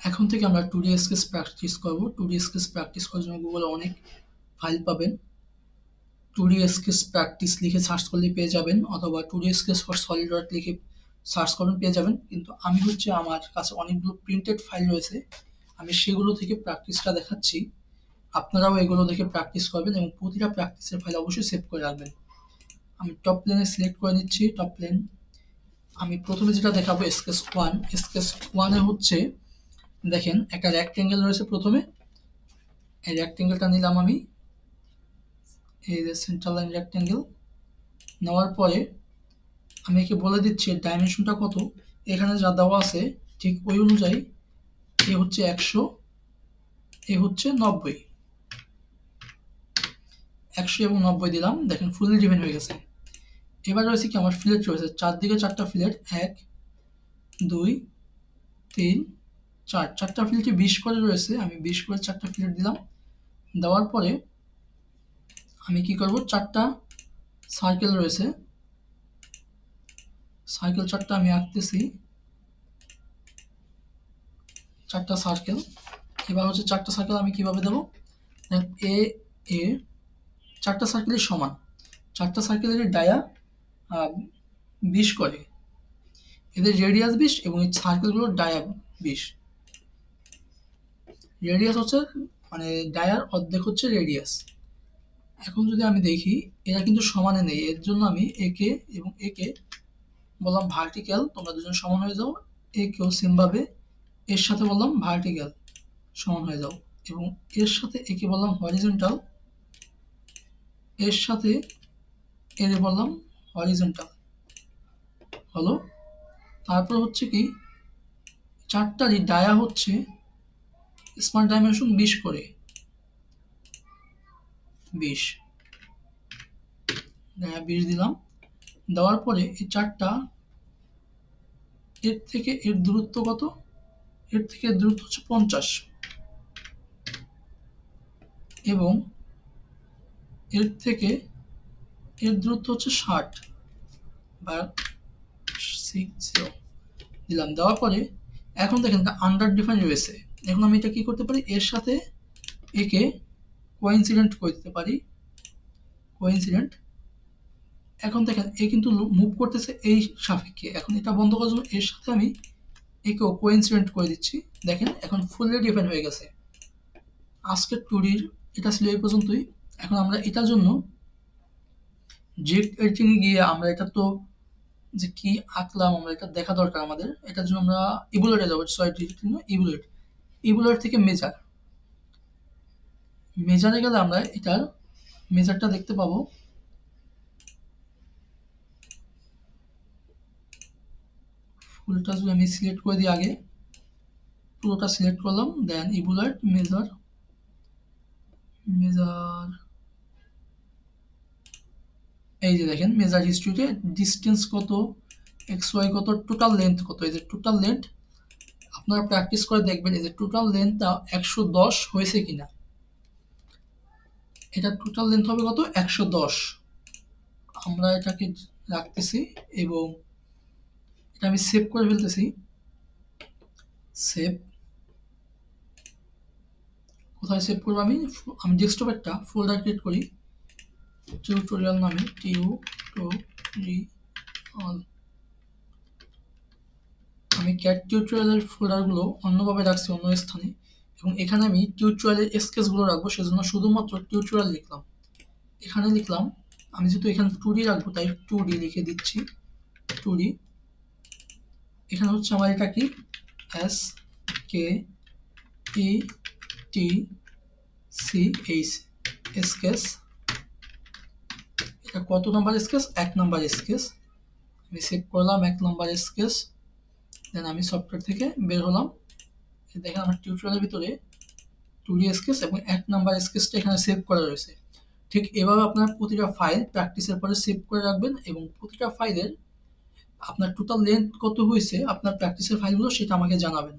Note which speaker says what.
Speaker 1: এখন থেকে আমরা 2D স্কেচ প্র্যাকটিস করব। 2D স্কেচ প্র্যাকটিস করার জন্য গুগলে অনেক ফাইল পাবেন। 2D স্কেচ প্র্যাকটিস লিখে সার্চ করলে পেয়ে যাবেন, অথবা 2D sketch for solid work লিখে সার্চ করুন, পেয়ে যাবেন। কিন্তু আমি আমার কাছে অনেকগুলো প্রিন্টেড ফাইল রয়েছে, আমি সেগুলো থেকে প্র্যাকটিসটা দেখাচ্ছি। আপনারাও এগুলো দেখে প্র্যাকটিস করবেন এবং প্রতিটা প্র্যাকটিসের ফাইল অবশ্যই সেভ করে রাখবেন। আমি টপ প্লেনে সিলেক্ট করে নিচ্ছি। টপ প্লেন আমি প্রথমে যেটা দেখাবো স্কেচ 1। স্কেচ 1 এ দেখেন একটা রেক্টেঙ্গেল রয়েছে। প্রথমে এই রেক্টেঙ্গেলটা নিলাম আমি, এই যে সেন্টার লাইন রেক্টেঙ্গেল। নেওয়ার পরে আমি একে বলে দিচ্ছি ডাইমেনশনটা কত। এখানে যা দেওয়া আছে ঠিক ওই অনুযায়ী এ হচ্ছে 100, এ হচ্ছে 90। 100 এবং 90 দিলাম, দেখেন ফুললি ডিফাইন হয়ে গেছে। এবার রয়েছে কি আমার ফিলেট রয়েছে, চারদিকে 4টা ফিলেট, 1 2 3 4, 4টা ফিলেটে 20 করে রয়েছে। আমি 20 করে 4টা ফিলেট দিলাম। দেওয়ার পরে আমি কি করব, 4টা সার্কেল রয়েছে, সার্কেল 4টা আমি আঁকতেছি, 4টা সার্কেল। এবার হচ্ছে 4টা সার্কেল আমি কিভাবে দেবো, এ এ 4টা সার্কেলের সমান, 4টা সার্কেলের ডায়া 20 করে, এদের রেডিয়াস 20 এবং এই সার্কেলগুলোর ডায়া 20। রেডিয়াস হচ্ছে মানে ডায়ার অর্ধেক হচ্ছে রেডিয়াস। এখন যদি আমি দেখি এরা কিন্তু সমানে নেই, এর জন্য আমি একে এবং একে বললাম ভার্টিক্যাল, তোমরা দুজন সমান হয়ে যাও। একেও সেম ভাবে এর সাথে বললাম ভার্টিক্যাল, সমান হয়ে যাও। এবং এর সাথে একে বললাম হরিজন্টাল, এর সাথে এর বললাম হরিজন্টাল, হলো। তারপর হচ্ছে কি, চারটারই ডায়া হচ্ছে স্মার্ট ডাইমেনশন 20 করে, 20 ডায়া 20 দিলাম। দেওয়ার পরে এই চারটা এর থেকে এর দূরত্ব কত, এর থেকে এর দূরত্ব হচ্ছে 50 এবং এর থেকে এর দূরত্ব হচ্ছে 60 বা 60 দিলাম। দেওয়ার পরে এখন দেখেন আন্ডার ডিফাইন রয়েছে। এখন আমি এটা কি করতে পারি, এর সাথে একে কোইন্সিডেন্ট করে দিতে পারি, কোইন্সিডেন্ট। এখন দেখেন এ কিন্তু মুভ করতেছে এই সাপেক্ষে, এখন এটা বন্ধ করার জন্য এর সাথে আমি একেও কোইন্সিডেন্ট করে দিচ্ছি। দেখেন এখন ফুললি ডিফাইন হয়ে গেছে। আজকের টুরির এটা ছিল এই পর্যন্তই। এখন আমরা এটার জন্য জেট এডিটিং এ গিয়ে আমরা এটা তো যে কি আঁকলাম আমরা এটা দেখা দরকার আমাদের। এটার জন্য আমরা ইবুলেটে যাবো, সরি এডিটিং না, ইবুলেট। ইবুলেট থেকে মেজার, মেজারে গেলে আমরা এটার মেজারটা দেখতে পাবো। ফুলটা যদি আমি সিলেক্ট করে দিই, আগে পুরোটা সিলেক্ট করলাম, দেন ইবুলেট মেজার, মেজার এই যে দেখেন মেজার হিস্ট্রিতে ডিস্টেন্স কত, এক্স ওয়াই কত, টোটাল লেন্থ কত। এই যে টোটাল লেন্থ আপনারা প্র্যাকটিস করে দেখবেন, এই যে টোটাল লেন্থটা 110 হয়েছে কিনা। এটা টোটাল লেন্থ হবে কত, 110। আমরা এটাকে রাখতেছি এবং এটা আমি সেভ করে ফেলতেছি। সেভ, কোথায় সেভ করবো, আমি আমি ডেস্কটপ একটা ফোল্ডার ক্রিয়েট করি টিউটোরিয়াল নামে, টিউটোরিয়াল। আমি ক্যাট টিউটোরিয়ালের ফোল্ডারগুলো অন্যভাবে রাখছি, অন্য স্থানে, এবং এখানে আমি টিউটোরিয়ালের স্কেচগুলো রাখবো, সেজন্য শুধুমাত্র টিউটোরিয়াল লিখলাম। এখানে লিখলাম, আমি যেহেতু এখানে 2D রাখবো তাই 2D লিখে দিচ্ছি, 2D। এখানে হচ্ছে আমার এটা কি, এস কে ই টি সি এইচ, স্কেচ। এটা কত নাম্বার স্কেচ, 1 নাম্বার স্কেচ। আমি সেভ করলাম 1 নাম্বার স্কেচ। দেন আমি সফটওয়্যার থেকে বের হলাম। দেখেন আমার টিউটোরিয়ালের ভিতরে 2D স্কেচ এবং 1 নাম্বার স্কেচটা এখানে সেভ করা রয়েছে। ঠিক এভাবে আপনারা প্রতিটা ফাইল প্র্যাকটিসের পরে সেভ করে রাখবেন এবং প্রতিটা ফাইলের আপনার টোটাল লেন্থ কত হয়েছে আপনার প্র্যাকটিসের ফাইলগুলো সেটা আমাকে জানাবেন।